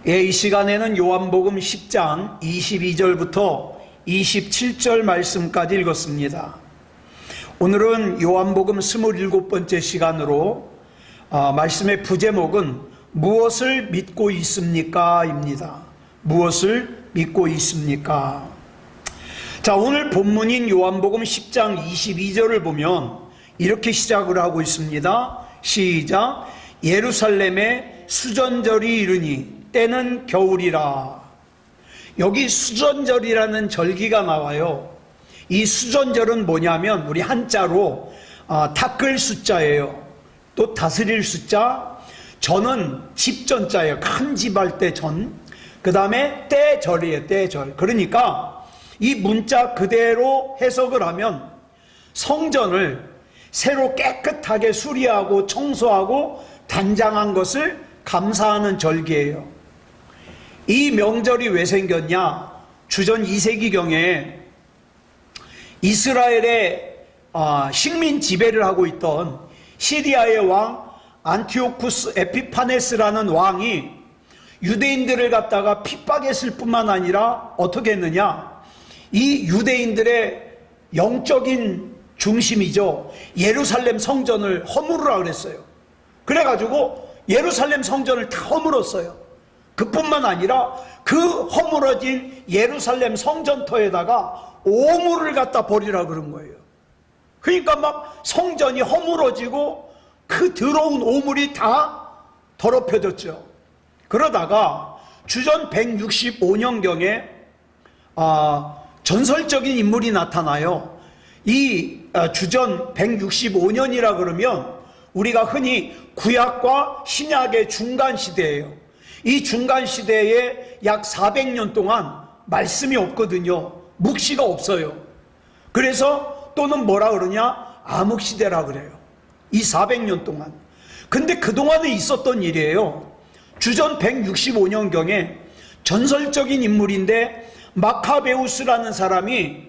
이 시간에는 요한복음 10장 22절부터 27절 말씀까지 읽었습니다. 오늘은 요한복음 27번째 시간으로 말씀의 부제목은 무엇을 믿고 있습니까? 입니다. 무엇을 믿고 있습니까? 자, 오늘 본문인 요한복음 10장 22절을 보면 이렇게 시작을 하고 있습니다. 시작. 예루살렘에 수전절이 이르니 때는 겨울이라. 여기 수전절이라는 절기가 나와요. 이 수전절은 뭐냐면 우리 한자로 닦을 숫자예요. 또 다스릴 숫자. 전은 집전자예요. 큰 집 할 때 전. 그 다음에 때절이에요. 때절. 그러니까 이 문자 그대로 해석을 하면 성전을 새로 깨끗하게 수리하고 청소하고 단장한 것을 감사하는 절기예요. 이 명절이 왜 생겼냐? 주전 2세기경에 이스라엘의 식민 지배를 하고 있던 시리아의 왕 안티오쿠스 에피파네스라는 왕이 유대인들을 갖다가 핍박했을 뿐만 아니라 어떻게 했느냐? 이 유대인들의 영적인 중심이죠. 예루살렘 성전을 허물으라 그랬어요. 그래가지고 예루살렘 성전을 다 허물었어요. 그뿐만 아니라 그 허물어진 예루살렘 성전터에다가 오물을 갖다 버리라 그런 거예요. 그러니까 막 성전이 허물어지고 그 더러운 오물이 다 더럽혀졌죠. 그러다가 주전 165년경에 전설적인 인물이 나타나요. 이 주전 165년이라 그러면 우리가 흔히 구약과 신약의 중간 시대예요. 이 중간 시대에 약 400년 동안 말씀이 없거든요. 묵시가 없어요. 그래서 또는 뭐라 그러냐? 암흑시대라 그래요. 이 400년 동안. 근데 그동안에 있었던 일이에요. 주전 165년경에 전설적인 인물인데 마카베우스라는 사람이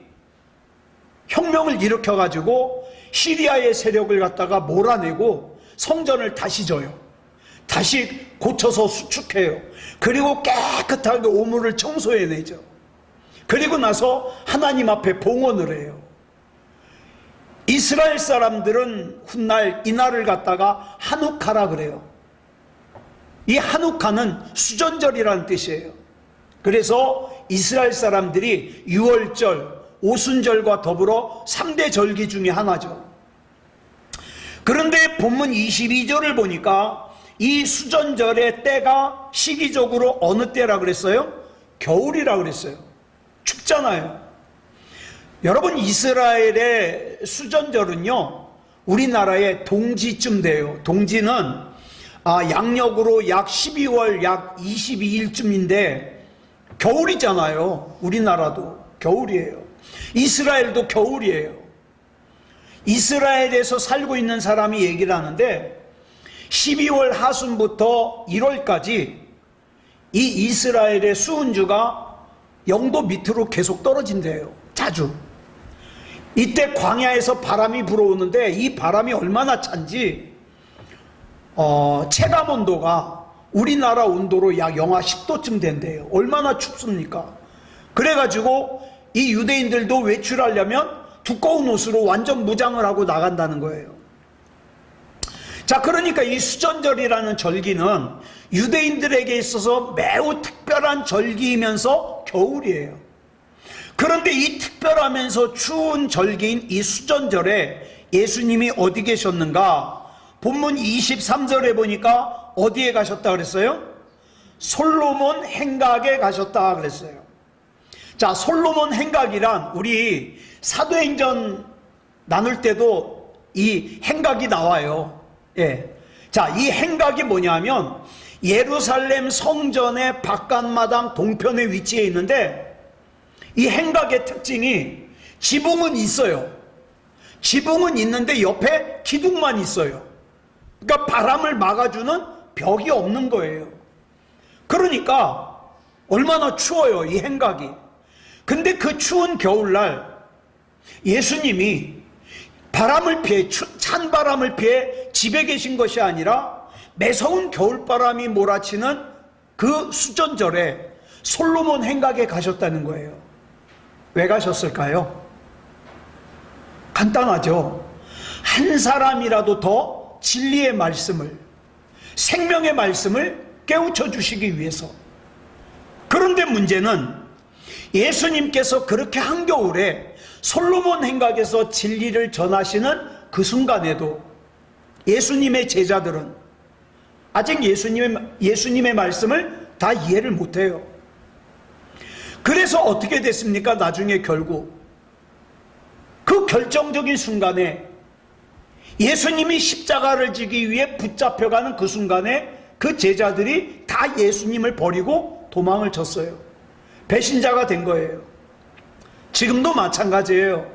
혁명을 일으켜가지고 시리아의 세력을 갖다가 몰아내고 성전을 다시 져요. 다시 고쳐서 수축해요. 그리고 깨끗하게 오물을 청소해내죠. 그리고 나서 하나님 앞에 봉헌을 해요. 이스라엘 사람들은 훗날 이날을 갖다가 하누카라 그래요. 이 하누카는 수전절이라는 뜻이에요. 그래서 이스라엘 사람들이 유월절, 오순절과 더불어 3대 절기 중에 하나죠. 그런데 본문 22절을 보니까 이 수전절의 때가 시기적으로 어느 때라 그랬어요? 겨울이라 그랬어요. 춥잖아요. 여러분, 이스라엘의 수전절은요, 우리나라의 동지쯤 돼요. 동지는 양력으로 약 12월 약 22일쯤인데 겨울이잖아요. 우리나라도 겨울이에요. 이스라엘도 겨울이에요. 이스라엘에서 살고 있는 사람이 얘기를 하는데 12월 하순부터 1월까지 이 이스라엘의 수은주가 0도 밑으로 계속 떨어진대요. 자주. 이때 광야에서 바람이 불어오는데 이 바람이 얼마나 찬지 체감 온도가 우리나라 온도로 약 영하 10도쯤 된대요. 얼마나 춥습니까? 그래가지고 이 유대인들도 외출하려면 두꺼운 옷으로 완전 무장을 하고 나간다는 거예요. 자, 그러니까 이 수전절이라는 절기는 유대인들에게 있어서 매우 특별한 절기이면서 겨울이에요. 그런데 이 특별하면서 추운 절기인 이 수전절에 예수님이 어디 계셨는가? 본문 23절에 보니까 어디에 가셨다 그랬어요? 솔로몬 행각에 가셨다 그랬어요. 자, 솔로몬 행각이란 우리 사도행전 나눌 때도 이 행각이 나와요. 예. 자, 이 행각이 뭐냐면 예루살렘 성전의 바깥마당 동편에 위치해 있는데 이 행각의 특징이 지붕은 있어요. 지붕은 있는데 옆에 기둥만 있어요. 그러니까 바람을 막아주는 벽이 없는 거예요. 그러니까 얼마나 추워요, 이 행각이. 근데 그 추운 겨울날 예수님이 바람을 피해, 찬 바람을 피해 집에 계신 것이 아니라 매서운 겨울바람이 몰아치는 그 수전절에 솔로몬 행각에 가셨다는 거예요. 왜 가셨을까요? 간단하죠. 한 사람이라도 더 진리의 말씀을, 생명의 말씀을 깨우쳐 주시기 위해서. 그런데 문제는 예수님께서 그렇게 한겨울에 솔로몬 행각에서 진리를 전하시는 그 순간에도 예수님의 제자들은 아직 예수님의 말씀을 다 이해를 못해요. 그래서 어떻게 됐습니까? 나중에 결국 그 결정적인 순간에 예수님이 십자가를 지기 위해 붙잡혀가는 그 순간에 그 제자들이 다 예수님을 버리고 도망을 쳤어요. 배신자가 된 거예요. 지금도 마찬가지예요.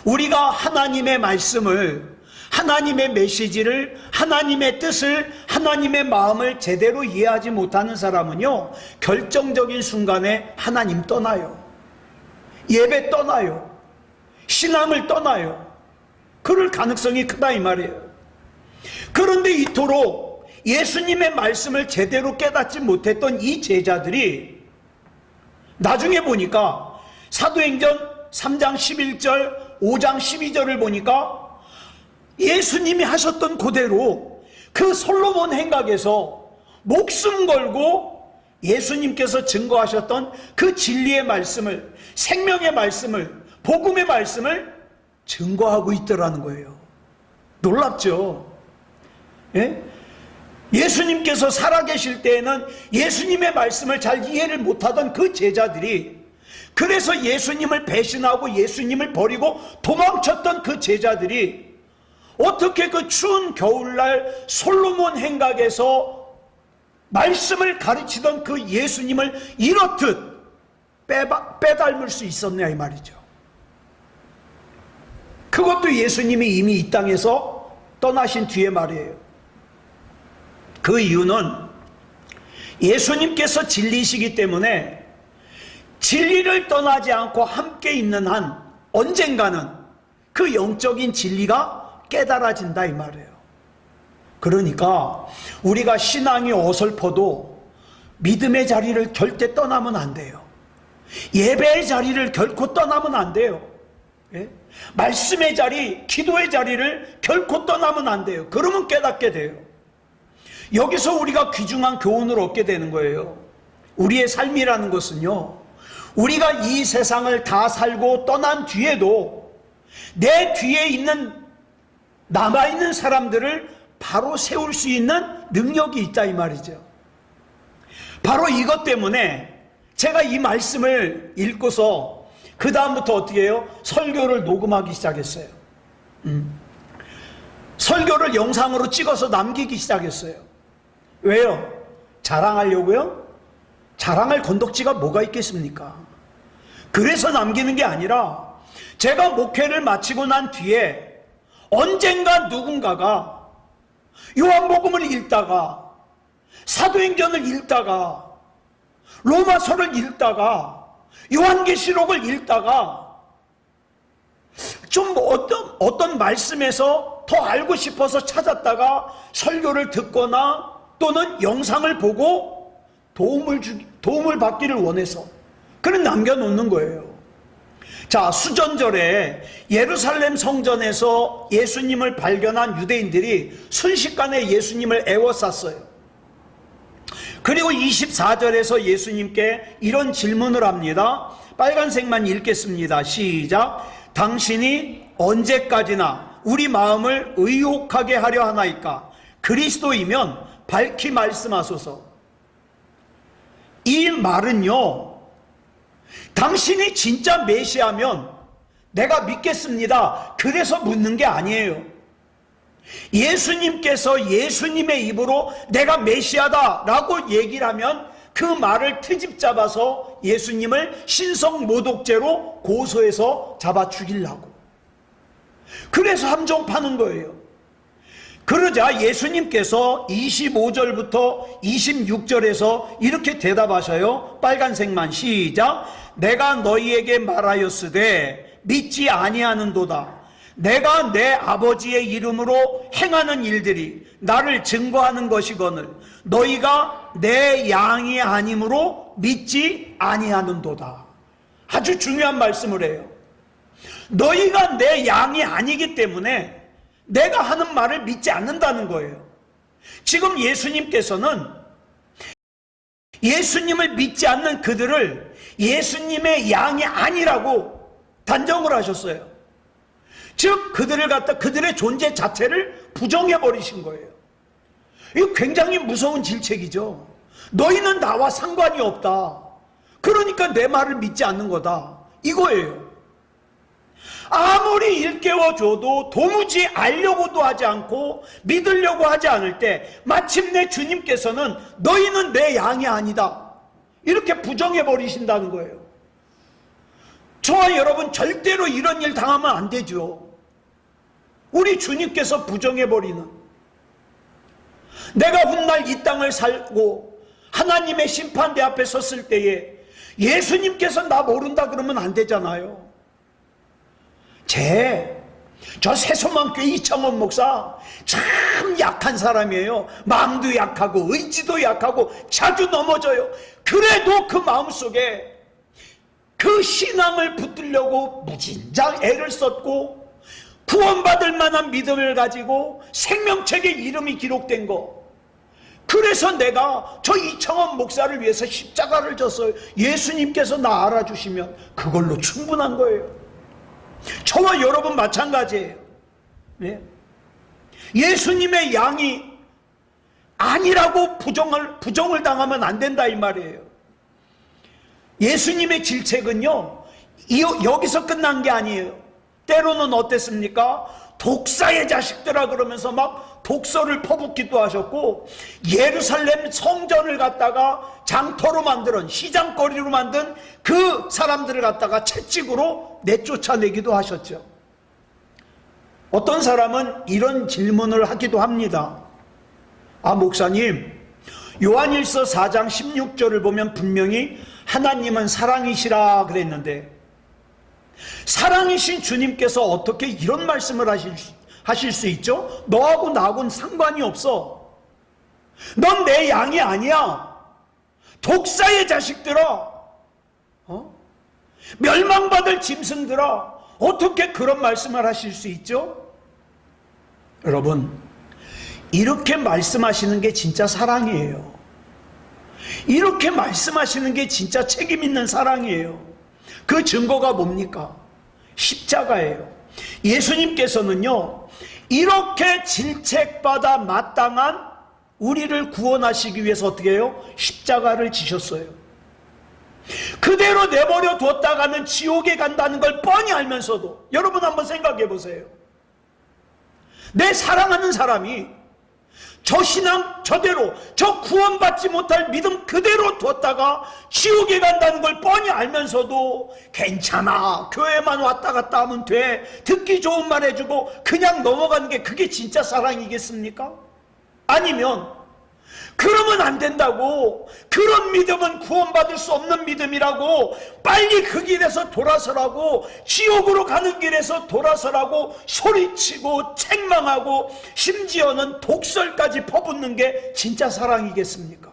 우리가 하나님의 말씀을, 하나님의 메시지를, 하나님의 뜻을, 하나님의 마음을 제대로 이해하지 못하는 사람은요, 결정적인 순간에 하나님 떠나요. 예배 떠나요. 신앙을 떠나요. 그럴 가능성이 크다 이 말이에요. 그런데 이토록 예수님의 말씀을 제대로 깨닫지 못했던 이 제자들이 나중에 보니까 사도행전 3장 11절, 5장 12절을 보니까 예수님이 하셨던 그대로 그 솔로몬 행각에서 목숨 걸고 예수님께서 증거하셨던 그 진리의 말씀을, 생명의 말씀을, 복음의 말씀을 증거하고 있더라는 거예요. 놀랍죠? 예? 예수님께서 살아계실 때에는 예수님의 말씀을 잘 이해를 못하던 그 제자들이, 그래서 예수님을 배신하고 예수님을 버리고 도망쳤던 그 제자들이 어떻게 그 추운 겨울날 솔로몬 행각에서 말씀을 가르치던 그 예수님을 이렇듯 빼닮을 수 있었냐 이 말이죠. 그것도 예수님이 이미 이 땅에서 떠나신 뒤에 말이에요. 그 이유는 예수님께서 진리시기 때문에 진리를 떠나지 않고 함께 있는 한 언젠가는 그 영적인 진리가 깨달아진다 이 말이에요. 그러니까 우리가 신앙이 어설퍼도 믿음의 자리를 절대 떠나면 안 돼요. 예배의 자리를 결코 떠나면 안 돼요. 예? 말씀의 자리, 기도의 자리를 결코 떠나면 안 돼요. 그러면 깨닫게 돼요. 여기서 우리가 귀중한 교훈을 얻게 되는 거예요. 우리의 삶이라는 것은요, 우리가 이 세상을 다 살고 떠난 뒤에도 내 뒤에 있는, 남아있는 사람들을 바로 세울 수 있는 능력이 있다 이 말이죠. 바로 이것 때문에 제가 이 말씀을 읽고서 그 다음부터 어떻게 해요? 설교를 녹음하기 시작했어요. 설교를 영상으로 찍어서 남기기 시작했어요. 왜요? 자랑하려고요? 자랑할 건덕지가 뭐가 있겠습니까? 그래서 남기는 게 아니라 제가 목회를 마치고 난 뒤에 언젠가 누군가가 요한복음을 읽다가 사도행전을 읽다가 로마서를 읽다가 요한계시록을 읽다가 좀 어떤 말씀에서 더 알고 싶어서 찾았다가 설교를 듣거나 또는 영상을 보고 도움을 받기를 원해서 그런 남겨놓는 거예요. 자, 수전절에 예루살렘 성전에서 예수님을 발견한 유대인들이 순식간에 예수님을 애워쌌어요. 그리고 24절에서 예수님께 이런 질문을 합니다. 빨간색만 읽겠습니다. 시작. 당신이 언제까지나 우리 마음을 의혹하게 하려 하나이까? 그리스도이면 밝히 말씀하소서. 이 말은요, 당신이 진짜 메시아면 내가 믿겠습니다, 그래서 묻는 게 아니에요. 예수님께서 예수님의 입으로 내가 메시아다 라고 얘기를 하면 그 말을 트집 잡아서 예수님을 신성모독죄로 고소해서 잡아 죽이려고, 그래서 함정 파는 거예요. 그러자 예수님께서 25절부터 26절에서 이렇게 대답하셔요. 빨간색만 시작. 내가 너희에게 말하였으되 믿지 아니하는도다. 내가 내 아버지의 이름으로 행하는 일들이 나를 증거하는 것이거늘 너희가 내 양이 아니므로 믿지 아니하는도다. 아주 중요한 말씀을 해요. 너희가 내 양이 아니기 때문에 내가 하는 말을 믿지 않는다는 거예요. 지금 예수님께서는 예수님을 믿지 않는 그들을 예수님의 양이 아니라고 단정을 하셨어요. 즉 그들의 존재 자체를 부정해 버리신 거예요. 이거 굉장히 무서운 질책이죠. 너희는 나와 상관이 없다. 그러니까 내 말을 믿지 않는 거다. 이거예요. 아무리 일깨워줘도 도무지 알려고도 하지 않고 믿으려고 하지 않을 때 마침내 주님께서는 너희는 내 양이 아니다. 이렇게 부정해 버리신다는 거예요. 저와 여러분 절대로 이런 일 당하면 안 되죠. 우리 주님께서 부정해 버리는, 내가 훗날 이 땅을 살고 하나님의 심판대 앞에 섰을 때에 예수님께서 나 모른다 그러면 안 되잖아요. 저 새소망교회 이창원 목사 참 약한 사람이에요. 마음도 약하고 의지도 약하고 자주 넘어져요. 그래도 그 마음속에 그 신앙을 붙들려고 무진장 애를 썼고 구원받을 만한 믿음을 가지고 생명책에 이름이 기록된 거, 그래서 내가 저 이창원 목사를 위해서 십자가를 졌어요. 예수님께서 나 알아주시면 그걸로 충분한 거예요. 저와 여러분 마찬가지예요. 네? 예수님의 양이 아니라고 부정을 당하면 안 된다 이 말이에요. 예수님의 질책은요 여기서 끝난 게 아니에요. 때로는 어땠습니까? 독사의 자식들아 그러면서 막 독서를 퍼붓기도 하셨고, 예루살렘 성전을 갖다가 장터로 만든, 시장거리로 만든 그 사람들을 갖다가 채찍으로 내쫓아내기도 하셨죠. 어떤 사람은 이런 질문을 하기도 합니다. 아, 목사님, 요한일서 4장 16절을 보면 분명히 하나님은 사랑이시라 그랬는데 사랑이신 주님께서 어떻게 이런 말씀을 하실 수 있죠? 너하고 나하고는 상관이 없어. 넌 내 양이 아니야. 독사의 자식들아, 멸망받을 짐승들아, 어떻게 그런 말씀을 하실 수 있죠? 여러분, 이렇게 말씀하시는 게 진짜 사랑이에요. 이렇게 말씀하시는 게 진짜 책임 있는 사랑이에요. 그 증거가 뭡니까? 십자가예요. 예수님께서는요 이렇게 질책받아 마땅한 우리를 구원하시기 위해서 어떻게 해요? 십자가를 지셨어요. 그대로 내버려 뒀다가는 지옥에 간다는 걸 뻔히 알면서도, 여러분 한번 생각해 보세요. 내 사랑하는 사람이 저 신앙 저대로, 저 구원받지 못할 믿음 그대로 뒀다가 지옥에 간다는 걸 뻔히 알면서도 괜찮아, 교회만 왔다 갔다 하면 돼, 듣기 좋은 말 해주고 그냥 넘어가는 게 그게 진짜 사랑이겠습니까? 아니면 그러면 안 된다고, 그런 믿음은 구원받을 수 없는 믿음이라고, 빨리 그 길에서 돌아서라고, 지옥으로 가는 길에서 돌아서라고 소리치고 책망하고 심지어는 독설까지 퍼붓는 게 진짜 사랑이겠습니까?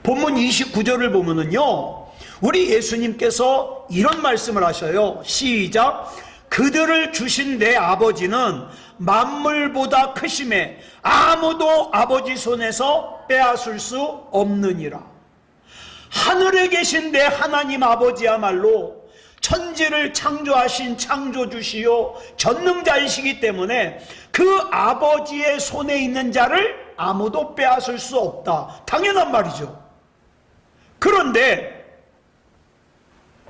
본문 29절을 보면은요 우리 예수님께서 이런 말씀을 하셔요. 시작. 그들을 주신 내 아버지는 만물보다 크심에 아무도 아버지 손에서 빼앗을 수 없느니라. 하늘에 계신 내 하나님 아버지야말로 천지를 창조하신 창조주시요 전능자이시기 때문에 그 아버지의 손에 있는 자를 아무도 빼앗을 수 없다. 당연한 말이죠. 그런데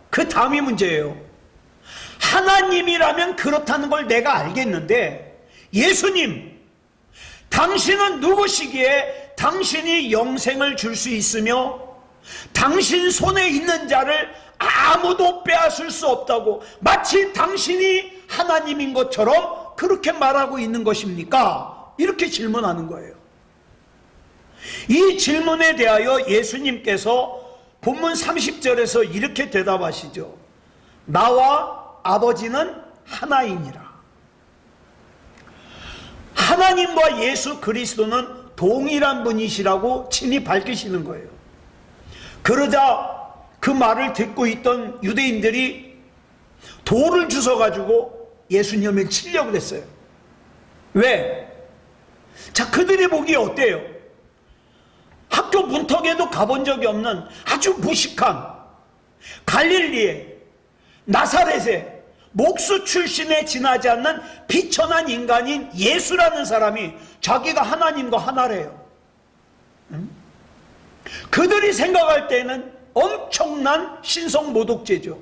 그 다음이 문제예요. 하나님이라면 그렇다는 걸 내가 알겠는데, 예수님, 당신은 누구시기에 당신이 영생을 줄 수 있으며 당신 손에 있는 자를 아무도 빼앗을 수 없다고 마치 당신이 하나님인 것처럼 그렇게 말하고 있는 것입니까? 이렇게 질문하는 거예요. 이 질문에 대하여 예수님께서 본문 30절에서 이렇게 대답하시죠. 나와 아버지는 하나이니라. 하나님과 예수 그리스도는 동일한 분이시라고 친히 밝히시는 거예요. 그러자 그 말을 듣고 있던 유대인들이 돌을 주워가지고 예수님을 치려고 했어요. 왜? 자, 그들이 보기에 어때요? 학교 문턱에도 가본 적이 없는 아주 무식한 갈릴리에 나사렛에 목수 출신에 지나지 않는 비천한 인간인 예수라는 사람이 자기가 하나님과 하나래요. 그들이 생각할 때는 엄청난 신성모독죄죠.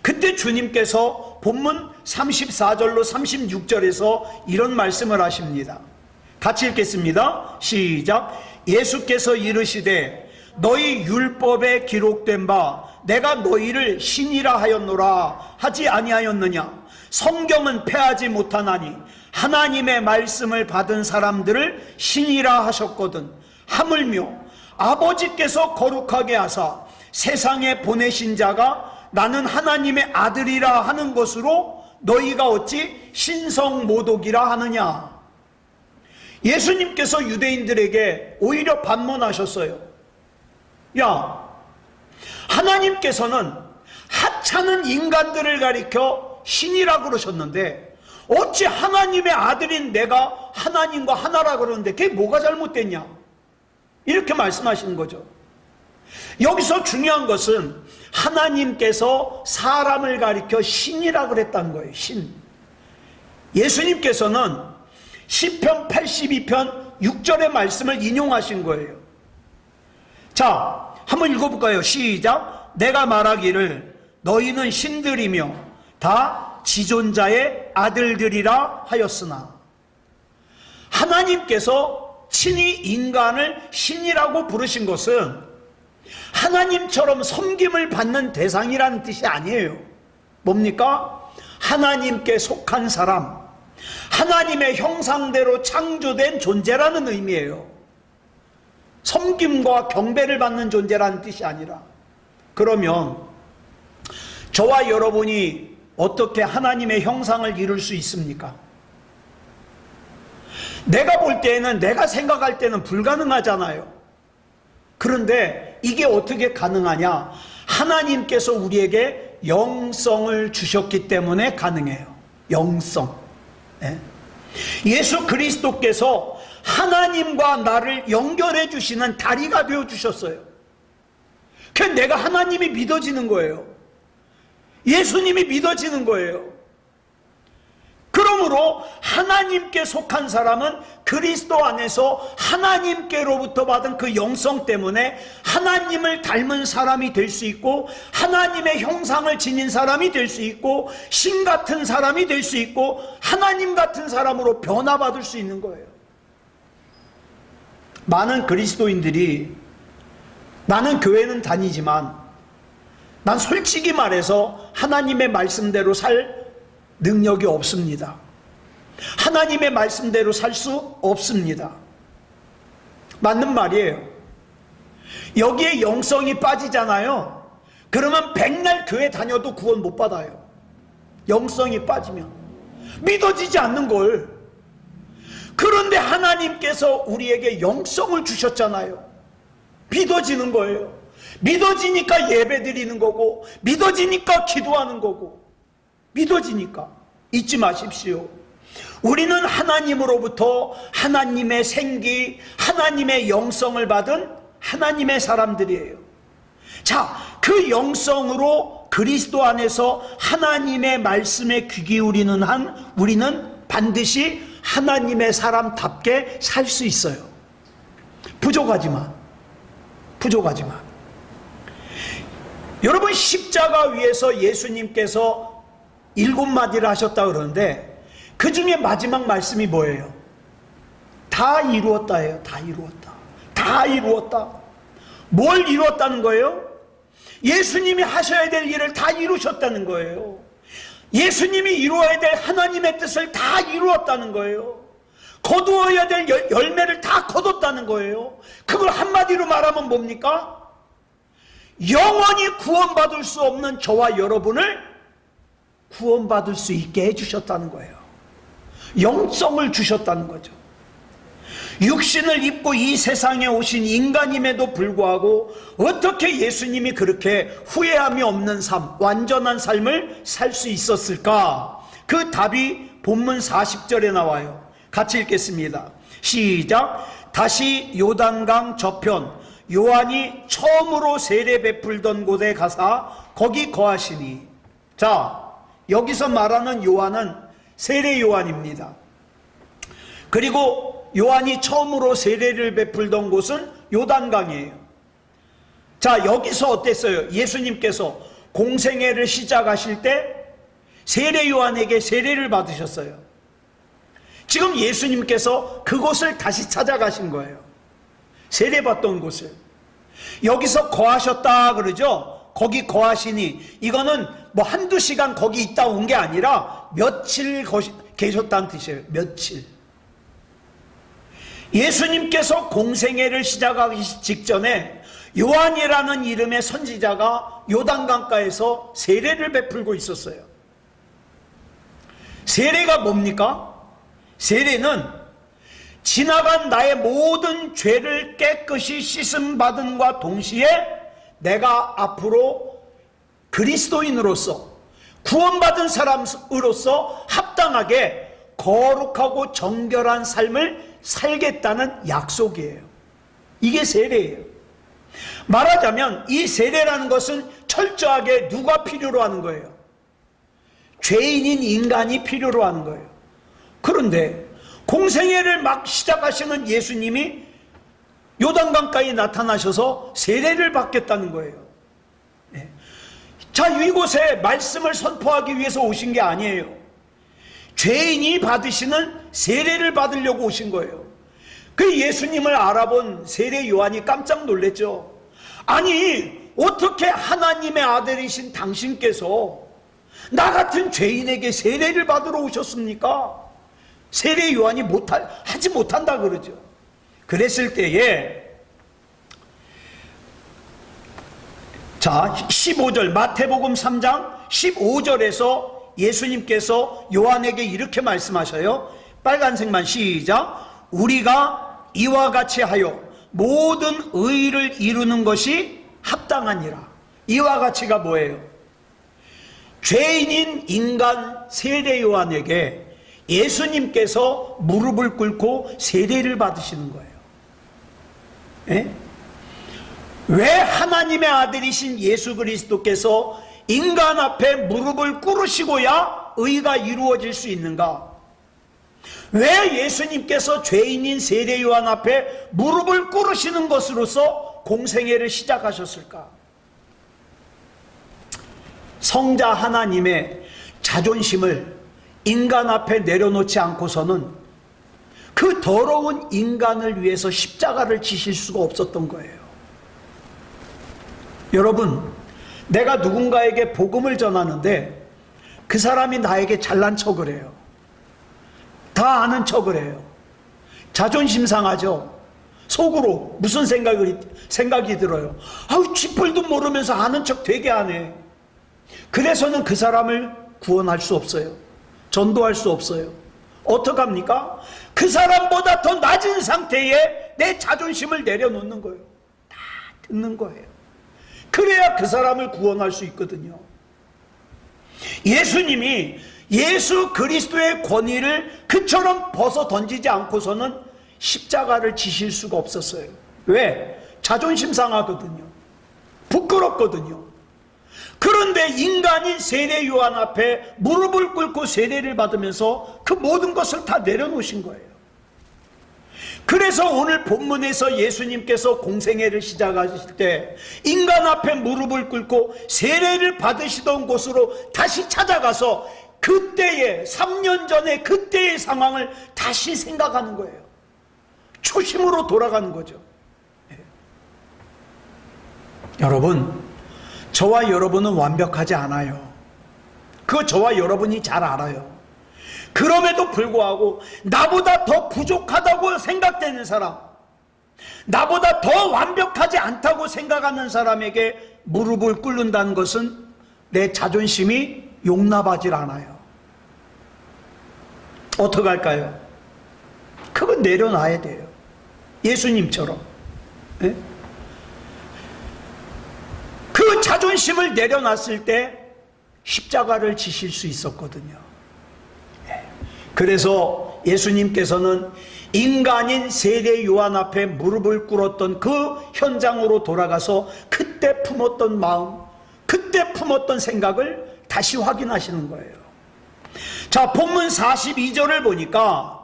그때 주님께서 본문 34절로 36절에서 이런 말씀을 하십니다. 같이 읽겠습니다. 시작. 예수께서 이르시되 너희 율법에 기록된 바 내가 너희를 신이라 하였노라 하지 아니하였느냐. 성경은 패하지 못하나니 하나님의 말씀을 받은 사람들을 신이라 하셨거든. 하물며 아버지께서 거룩하게 하사 세상에 보내신 자가 나는 하나님의 아들이라 하는 것으로 너희가 어찌 신성모독이라 하느냐. 예수님께서 유대인들에게 오히려 반문하셨어요. 야, 하나님께서는 하찮은 인간들을 가리켜 신이라 그러셨는데 어찌 하나님의 아들인 내가 하나님과 하나라 그러는데 그게 뭐가 잘못됐냐, 이렇게 말씀하시는 거죠. 여기서 중요한 것은 하나님께서 사람을 가리켜 신이라 그랬다는 거예요. 신. 예수님께서는 시편 82편 6절의 말씀을 인용하신 거예요. 자, 한번 읽어볼까요? 시작. 내가 말하기를 너희는 신들이며 다 지존자의 아들들이라 하였으나. 하나님께서 친히 인간을 신이라고 부르신 것은 하나님처럼 섬김을 받는 대상이라는 뜻이 아니에요. 뭡니까? 하나님께 속한 사람, 하나님의 형상대로 창조된 존재라는 의미예요. 섬김과 경배를 받는 존재라는 뜻이 아니라. 그러면 저와 여러분이 어떻게 하나님의 형상을 이룰 수 있습니까? 내가 볼 때는, 내가 생각할 때는 불가능하잖아요. 그런데 이게 어떻게 가능하냐? 하나님께서 우리에게 영성을 주셨기 때문에 가능해요. 영성. 예수 그리스도께서 하나님과 나를 연결해 주시는 다리가 되어 주셨어요. 그래서 내가 하나님이 믿어지는 거예요. 예수님이 믿어지는 거예요. 그러므로 하나님께 속한 사람은 그리스도 안에서 하나님께로부터 받은 그 영성 때문에 하나님을 닮은 사람이 될 수 있고, 하나님의 형상을 지닌 사람이 될 수 있고, 신 같은 사람이 될 수 있고, 하나님 같은 사람으로 변화받을 수 있는 거예요. 많은 그리스도인들이 나는 교회는 다니지만 난 솔직히 말해서 하나님의 말씀대로 살 능력이 없습니다. 하나님의 말씀대로 살 수 없습니다. 맞는 말이에요. 여기에 영성이 빠지잖아요. 그러면 백날 교회 다녀도 구원 못 받아요. 영성이 빠지면 믿어지지 않는 걸. 그런데 하나님께서 우리에게 영성을 주셨잖아요. 믿어지는 거예요. 믿어지니까 예배 드리는 거고, 믿어지니까 기도하는 거고, 믿어지니까. 잊지 마십시오. 우리는 하나님으로부터 하나님의 생기, 하나님의 영성을 받은 하나님의 사람들이에요. 자, 그 영성으로 그리스도 안에서 하나님의 말씀에 귀 기울이는 한 우리는 반드시 하나님의 사람답게 살 수 있어요. 부족하지만. 여러분, 십자가 위에서 예수님께서 7마디를 하셨다 그러는데 그 중에 마지막 말씀이 뭐예요? 다 이루었다예요. 다 이루었다. 다 이루었다. 뭘 이루었다는 거예요? 예수님이 하셔야 될 일을 다 이루셨다는 거예요. 예수님이 이루어야 될 하나님의 뜻을 다 이루었다는 거예요. 거두어야 될 열매를 다 거뒀다는 거예요. 그걸 한마디로 말하면 뭡니까? 영원히 구원받을 수 없는 저와 여러분을 구원받을 수 있게 해주셨다는 거예요. 영성을 주셨다는 거죠. 육신을 입고 이 세상에 오신 인간임에도 불구하고 어떻게 예수님이 그렇게 후회함이 없는 삶, 완전한 삶을 살 수 있었을까? 그 답이 본문 40절에 나와요. 같이 읽겠습니다. 시작. 다시 요단강 저편 요한이 처음으로 세례 베풀던 곳에 가사 거기 거하시니. 자, 여기서 말하는 요한은 세례 요한입니다. 그리고 요한이 처음으로 세례를 베풀던 곳은 요단강이에요. 자, 여기서 어땠어요? 예수님께서 공생애를 시작하실 때 세례 요한에게 세례를 받으셨어요. 지금 예수님께서 그곳을 다시 찾아가신 거예요. 세례 받던 곳을. 여기서 거하셨다 그러죠? 거기 거하시니, 이거는 뭐 한두 시간 거기 있다 온 게 아니라 며칠 계셨다는 뜻이에요. 며칠. 예수님께서 공생애를 시작하기 직전에 요한이라는 이름의 선지자가 요단강가에서 세례를 베풀고 있었어요. 세례가 뭡니까? 세례는 지나간 나의 모든 죄를 깨끗이 씻음 받음과 동시에 내가 앞으로 그리스도인으로서 구원받은 사람으로서 합당하게 거룩하고 정결한 삶을 살겠다는 약속이에요. 이게 세례예요. 말하자면 이 세례라는 것은 철저하게 누가 필요로 하는 거예요? 죄인인 인간이 필요로 하는 거예요. 그런데 공생애를 막 시작하시는 예수님이 요단강가에 나타나셔서 세례를 받겠다는 거예요. 네. 자, 이곳에 말씀을 선포하기 위해서 오신 게 아니에요. 죄인이 받으시는 세례를 받으려고 오신 거예요. 그 예수님을 알아본 세례 요한이 깜짝 놀랐죠. 아니, 어떻게 하나님의 아들이신 당신께서 나 같은 죄인에게 세례를 받으러 오셨습니까? 세례 요한이 하지 못한다 그러죠. 그랬을 때에 자, 15절 마태복음 3장 15절에서 예수님께서 요한에게 이렇게 말씀하셔요. 빨간색만 시작. 우리가 이와 같이 하여 모든 의를 이루는 것이 합당하니라. 이와 같이가 뭐예요? 죄인인 인간 세례 요한에게 예수님께서 무릎을 꿇고 세례를 받으시는 거예요. 예? 왜 하나님의 아들이신 예수 그리스도께서 인간 앞에 무릎을 꿇으시고야 의가 이루어질 수 있는가? 왜 예수님께서 죄인인 세례 요한 앞에 무릎을 꿇으시는 것으로서 공생애를 시작하셨을까? 성자 하나님의 자존심을 인간 앞에 내려놓지 않고서는 그 더러운 인간을 위해서 십자가를 지실 수가 없었던 거예요. 여러분, 내가 누군가에게 복음을 전하는데 그 사람이 나에게 잘난 척을 해요. 다 아는 척을 해요. 자존심 상하죠. 속으로 무슨 생각이 들어요. 아우, 쥐뿔도 모르면서 아는 척 되게 하네. 그래서는 그 사람을 구원할 수 없어요. 전도할 수 없어요. 어떡합니까? 그 사람보다 더 낮은 상태에 내 자존심을 내려놓는 거예요. 다 듣는 거예요. 그래야 그 사람을 구원할 수 있거든요. 예수님이 예수 그리스도의 권위를 그처럼 벗어 던지지 않고서는 십자가를 지실 수가 없었어요. 왜? 자존심 상하거든요. 부끄럽거든요. 그런데 인간인 세례 요한 앞에 무릎을 꿇고 세례를 받으면서 그 모든 것을 다 내려놓으신 거예요. 그래서 오늘 본문에서 예수님께서 공생애를 시작하실 때 인간 앞에 무릎을 꿇고 세례를 받으시던 곳으로 다시 찾아가서 그때의 3년 전에 그때의 상황을 다시 생각하는 거예요. 초심으로 돌아가는 거죠. 네. 여러분, 저와 여러분은 완벽하지 않아요. 그거 저와 여러분이 잘 알아요. 그럼에도 불구하고 나보다 더 부족하다고 생각되는 사람, 나보다 더 완벽하지 않다고 생각하는 사람에게 무릎을 꿇는다는 것은 내 자존심이 용납하지 않아요. 어떡할까요? 그건 내려놔야 돼요. 예수님처럼. 예? 그 자존심을 내려놨을 때 십자가를 지실 수 있었거든요. 예. 그래서 예수님께서는 인간인 세례 요한 앞에 무릎을 꿇었던 그 현장으로 돌아가서 그때 품었던 마음, 그때 품었던 생각을 다시 확인하시는 거예요. 자, 본문 42절을 보니까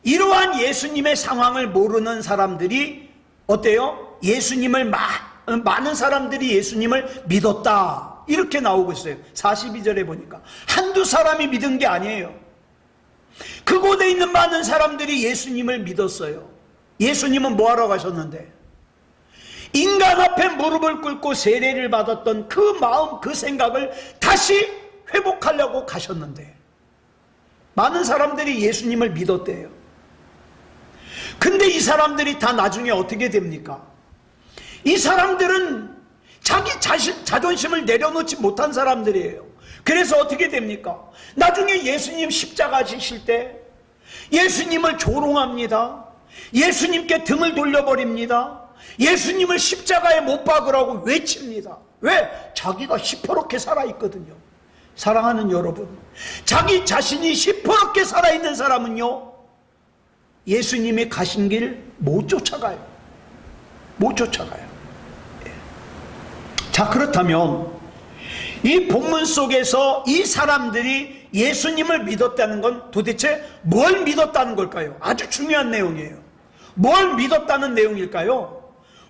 이러한 예수님의 상황을 모르는 사람들이 어때요? 많은 사람들이 예수님을 믿었다, 이렇게 나오고 있어요. 42절에 보니까 한두 사람이 믿은 게 아니에요. 그곳에 있는 많은 사람들이 예수님을 믿었어요. 예수님은 뭐하러 가셨는데? 인간 앞에 무릎을 꿇고 세례를 받았던 그 마음, 그 생각을 다시 회복하려고 가셨는데 많은 사람들이 예수님을 믿었대요. 근데 이 사람들이 다 나중에 어떻게 됩니까? 이 사람들은 자기 자존심을 내려놓지 못한 사람들이에요. 그래서 어떻게 됩니까? 나중에 예수님 십자가 지실 때 예수님을 조롱합니다. 예수님께 등을 돌려버립니다. 예수님을 십자가에 못 박으라고 외칩니다. 왜? 자기가 시퍼렇게 살아있거든요. 사랑하는 여러분, 자기 자신이 시퍼렇게 살아있는 사람은요, 예수님이 가신 길 못 쫓아가요. 못 쫓아가요. 자, 그렇다면 이 본문 속에서 이 사람들이 예수님을 믿었다는 건 도대체 뭘 믿었다는 걸까요? 아주 중요한 내용이에요. 뭘 믿었다는 내용일까요?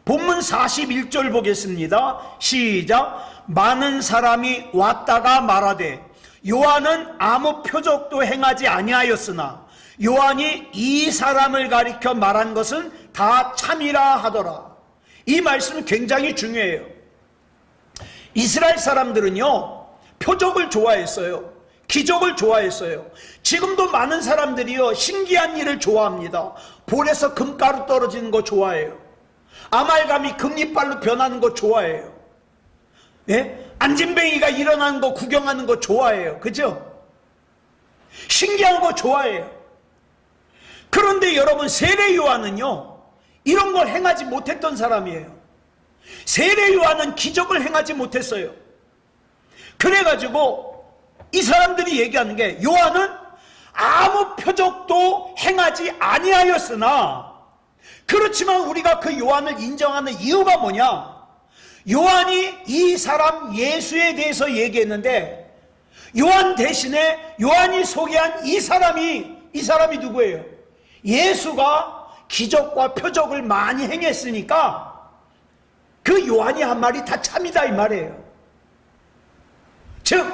본문 41절 보겠습니다. 시작. 많은 사람이 왔다가 말하되 요한은 아무 표적도 행하지 아니하였으나 요한이 이 사람을 가리켜 말한 것은 다 참이라 하더라. 이 말씀은 굉장히 중요해요. 이스라엘 사람들은요, 표적을 좋아했어요. 기적을 좋아했어요. 지금도 많은 사람들이요, 신기한 일을 좋아합니다. 볼에서 금가루 떨어지는 거 좋아해요. 아말감이 금이빨로 변하는 거 좋아해요. 예? 안진뱅이가 일어나는 거 구경하는 거 좋아해요. 그죠? 신기한 거 좋아해요. 그런데 여러분, 세례 요한은요, 이런 걸 행하지 못했던 사람이에요. 세례 요한은 기적을 행하지 못했어요. 그래가지고 이 사람들이 얘기하는 게, 요한은 아무 표적도 행하지 아니하였으나, 그렇지만 우리가 그 요한을 인정하는 이유가 뭐냐? 요한이 이 사람 예수에 대해서 얘기했는데, 요한 대신에 요한이 소개한 이 사람이 누구예요? 예수가 기적과 표적을 많이 행했으니까 그 요한이 한 말이 다 참이다, 이 말이에요. 즉,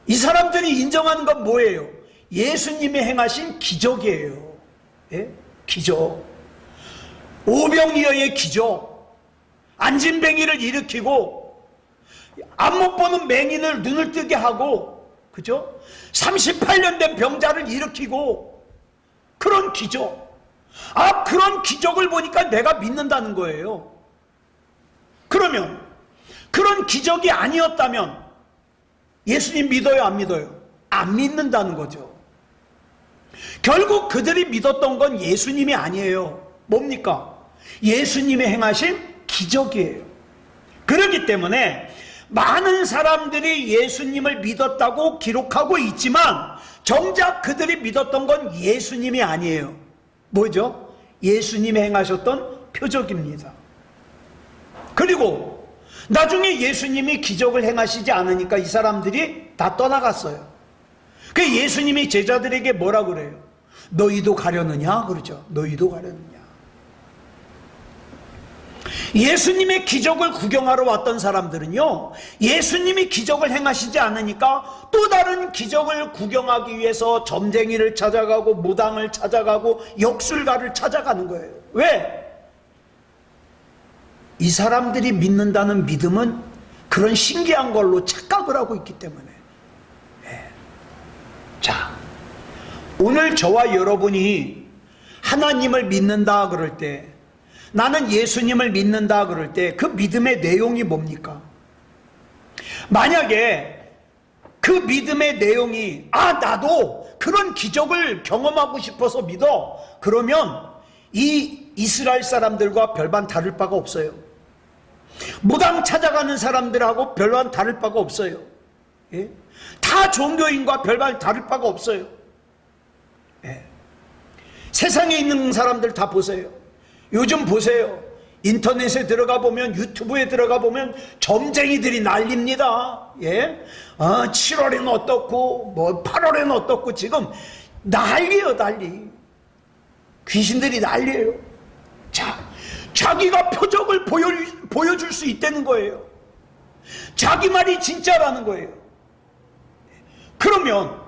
이 사람들이 인정하는 건 뭐예요? 예수님이 행하신 기적이에요. 예? 기적. 오병이어의 기적. 안진뱅이를 일으키고 안 못 보는 맹인을 눈을 뜨게 하고, 그죠? 38년 된 병자를 일으키고, 그런 기적. 그런 기적을 보니까 내가 믿는다는 거예요. 그러면 그런 기적이 아니었다면 예수님 믿어요, 안 믿어요? 안 믿는다는 거죠. 결국 그들이 믿었던 건 예수님이 아니에요. 뭡니까? 예수님이 행하신 기적이에요. 그렇기 때문에 많은 사람들이 예수님을 믿었다고 기록하고 있지만 정작 그들이 믿었던 건 예수님이 아니에요. 뭐죠? 예수님이 행하셨던 표적입니다. 그리고 나중에 예수님이 기적을 행하시지 않으니까 이 사람들이 다 떠나갔어요. 그 예수님이 제자들에게 뭐라 그래요? 너희도 가려느냐? 그러죠. 너희도 가려느냐? 예수님의 기적을 구경하러 왔던 사람들은요, 예수님이 기적을 행하시지 않으니까 또 다른 기적을 구경하기 위해서 점쟁이를 찾아가고 무당을 찾아가고 역술가를 찾아가는 거예요. 왜? 이 사람들이 믿는다는 믿음은 그런 신기한 걸로 착각을 하고 있기 때문에. 자, 오늘 저와 여러분이 하나님을 믿는다 그럴 때, 나는 예수님을 믿는다 그럴 때 그 믿음의 내용이 뭡니까? 만약에 그 믿음의 내용이 나도 그런 기적을 경험하고 싶어서 믿어, 그러면 이 이스라엘 사람들과 별반 다를 바가 없어요. 무당 찾아가는 사람들하고 별반 다를 바가 없어요. 예? 다 종교인과 별반 다를 바가 없어요. 예. 세상에 있는 사람들 다 보세요. 요즘 보세요. 인터넷에 들어가 보면, 유튜브에 들어가 보면 점쟁이들이 난립니다. 예? 7월에는 어떻고, 8월에는 어떻고, 지금 난리예요, 난리. 귀신들이 난리예요. 자, 자기가 표적을 보여줄 수 있다는 거예요. 자기 말이 진짜라는 거예요. 그러면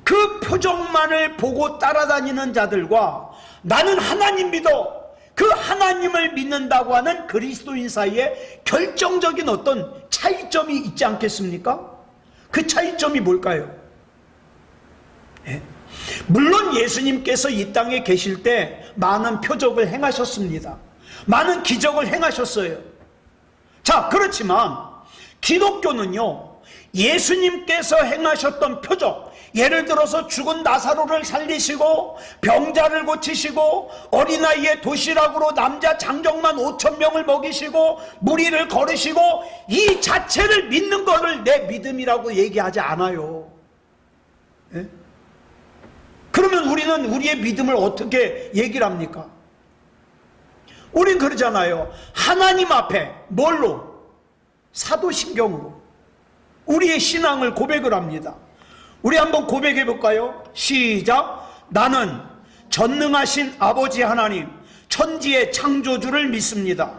그 표적만을 보고 따라다니는 자들과 나는 하나님 믿어, 그 하나님을 믿는다고 하는 그리스도인 사이에 결정적인 어떤 차이점이 있지 않겠습니까? 그 차이점이 뭘까요? 예? 물론 예수님께서 이 땅에 계실 때 많은 표적을 행하셨습니다. 많은 기적을 행하셨어요. 자, 그렇지만 기독교는요, 예수님께서 행하셨던 표적, 예를 들어서 죽은 나사로를 살리시고 병자를 고치시고 어린아이의 도시락으로 남자 장정만 5,000명을 먹이시고 무리를 걸으시고, 이 자체를 믿는 것을 내 믿음이라고 얘기하지 않아요. 예? 그러면 우리는 우리의 믿음을 어떻게 얘기를 합니까? 우린 그러잖아요. 하나님 앞에 뭘로? 사도신경으로 우리의 신앙을 고백을 합니다. 우리 한번 고백해 볼까요? 시작. 나는 전능하신 아버지 하나님, 천지의 창조주를 믿습니다.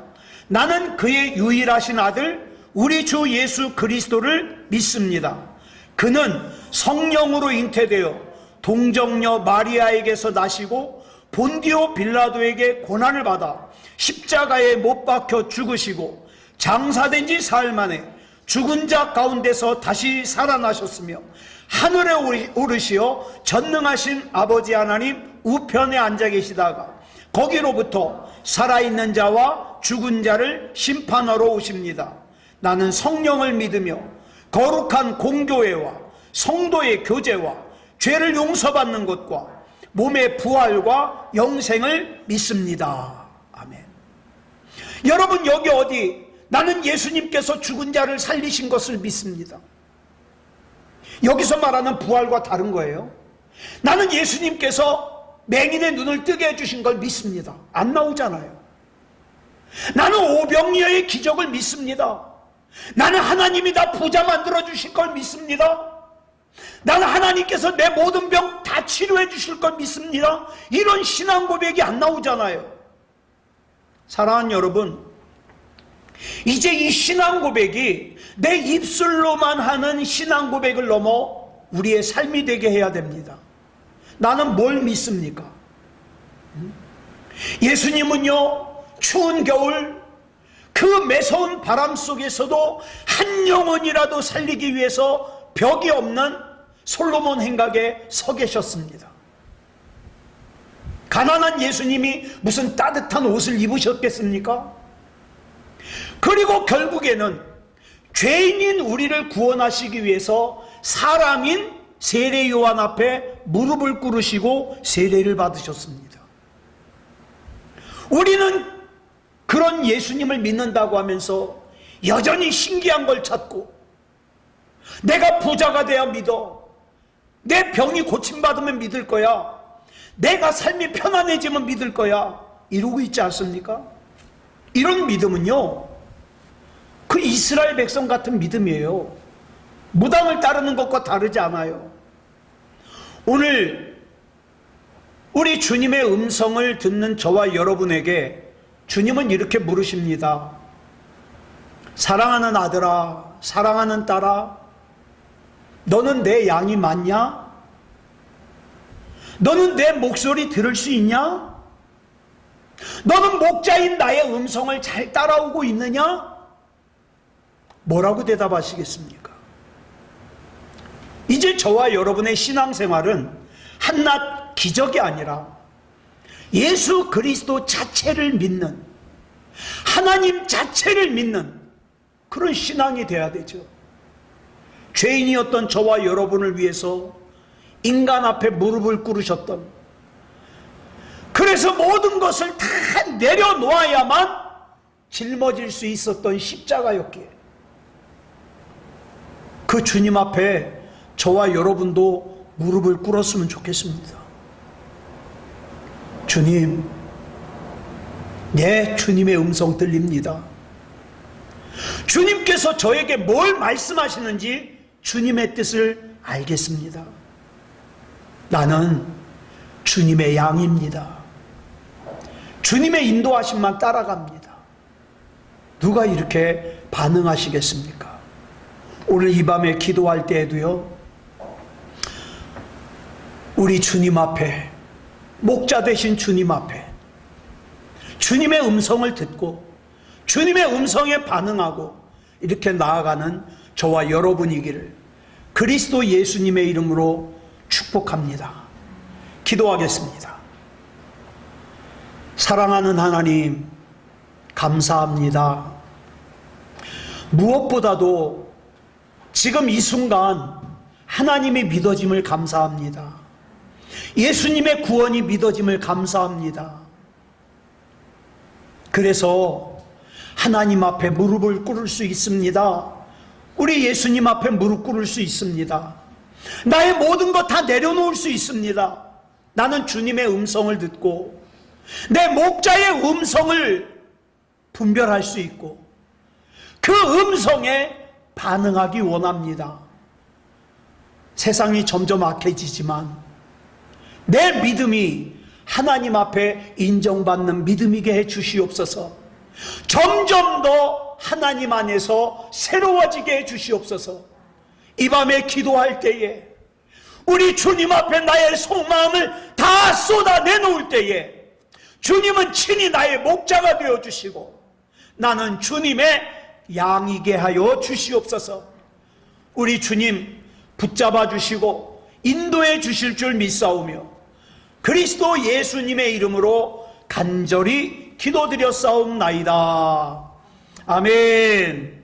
나는 그의 유일하신 아들 우리 주 예수 그리스도를 믿습니다. 그는 성령으로 잉태되어 동정녀 마리아에게서 나시고 본디오 빌라도에게 고난을 받아 십자가에 못 박혀 죽으시고 장사된 지 사흘 만에 죽은 자 가운데서 다시 살아나셨으며 하늘에 오르시어 전능하신 아버지 하나님 우편에 앉아 계시다가 거기로부터 살아있는 자와 죽은 자를 심판하러 오십니다. 나는 성령을 믿으며 거룩한 공교회와 성도의 교제와 죄를 용서받는 것과 몸의 부활과 영생을 믿습니다. 아멘. 여러분, 여기 어디 나는 예수님께서 죽은 자를 살리신 것을 믿습니다. 여기서 말하는 부활과 다른 거예요. 나는 예수님께서 맹인의 눈을 뜨게 해주신 걸 믿습니다. 안 나오잖아요. 나는 오병이어의 기적을 믿습니다. 나는 하나님이 다 부자 만들어 주실 걸 믿습니다. 나는 하나님께서 내 모든 병 다 치료해 주실 걸 믿습니다. 이런 신앙 고백이 안 나오잖아요. 사랑하는 여러분, 이제 이 신앙 고백이 내 입술로만 하는 신앙 고백을 넘어 우리의 삶이 되게 해야 됩니다. 나는 뭘 믿습니까? 예수님은요, 추운 겨울 그 매서운 바람 속에서도 한 영혼이라도 살리기 위해서 벽이 없는 솔로몬 행각에 서 계셨습니다. 가난한 예수님이 무슨 따뜻한 옷을 입으셨겠습니까? 그리고 결국에는 죄인인 우리를 구원하시기 위해서 사람인 세례 요한 앞에 무릎을 꿇으시고 세례를 받으셨습니다. 우리는 그런 예수님을 믿는다고 하면서 여전히 신기한 걸 찾고, 내가 부자가 돼야 믿어, 내 병이 고침받으면 믿을 거야, 내가 삶이 편안해지면 믿을 거야, 이러고 있지 않습니까? 이런 믿음은요, 그 이스라엘 백성 같은 믿음이에요. 무당을 따르는 것과 다르지 않아요. 오늘 우리 주님의 음성을 듣는 저와 여러분에게 주님은 이렇게 물으십니다. 사랑하는 아들아, 사랑하는 딸아, 너는 내 양이 맞냐? 너는 내 목소리 들을 수 있냐? 너는 목자인 나의 음성을 잘 따라오고 있느냐? 뭐라고 대답하시겠습니까? 이제 저와 여러분의 신앙생활은 한낱 기적이 아니라 예수 그리스도 자체를 믿는, 하나님 자체를 믿는 그런 신앙이 돼야 되죠. 죄인이었던 저와 여러분을 위해서 인간 앞에 무릎을 꿇으셨던 그래서 모든 것을 다 내려놓아야만 짊어질 수 있었던 십자가였기에 그 주님 앞에 저와 여러분도 무릎을 꿇었으면 좋겠습니다. 주님, 예, 주님의 음성 들립니다. 주님께서 저에게 뭘 말씀하시는지 주님의 뜻을 알겠습니다. 나는 주님의 양입니다. 주님의 인도하심만 따라갑니다. 누가 이렇게 반응하시겠습니까? 오늘 이 밤에 기도할 때에도요, 우리 주님 앞에, 목자 되신 주님 앞에 주님의 음성을 듣고 주님의 음성에 반응하고 이렇게 나아가는 저와 여러분이기를 그리스도 예수님의 이름으로 축복합니다. 기도하겠습니다. 사랑하는 하나님, 감사합니다. 무엇보다도 지금 이 순간 하나님의 믿어짐을 감사합니다. 예수님의 구원이 믿어짐을 감사합니다. 그래서 하나님 앞에 무릎을 꿇을 수 있습니다. 우리 예수님 앞에 무릎 꿇을 수 있습니다. 나의 모든 것 다 내려놓을 수 있습니다. 나는 주님의 음성을 듣고 내 목자의 음성을 분별할 수 있고 그 음성에 반응하기 원합니다. 세상이 점점 악해지지만 내 믿음이 하나님 앞에 인정받는 믿음이게 해 주시옵소서. 점점 더 하나님 안에서 새로워지게 해 주시옵소서. 이 밤에 기도할 때에 우리 주님 앞에 나의 속마음을 다 쏟아내놓을 때에 주님은 친히 나의 목자가 되어주시고 나는 주님의 양이게 하여 주시옵소서. 우리 주님 붙잡아 주시고 인도해 주실 줄 믿사오며 그리스도 예수님의 이름으로 간절히 기도드렸사옵나이다. 아멘.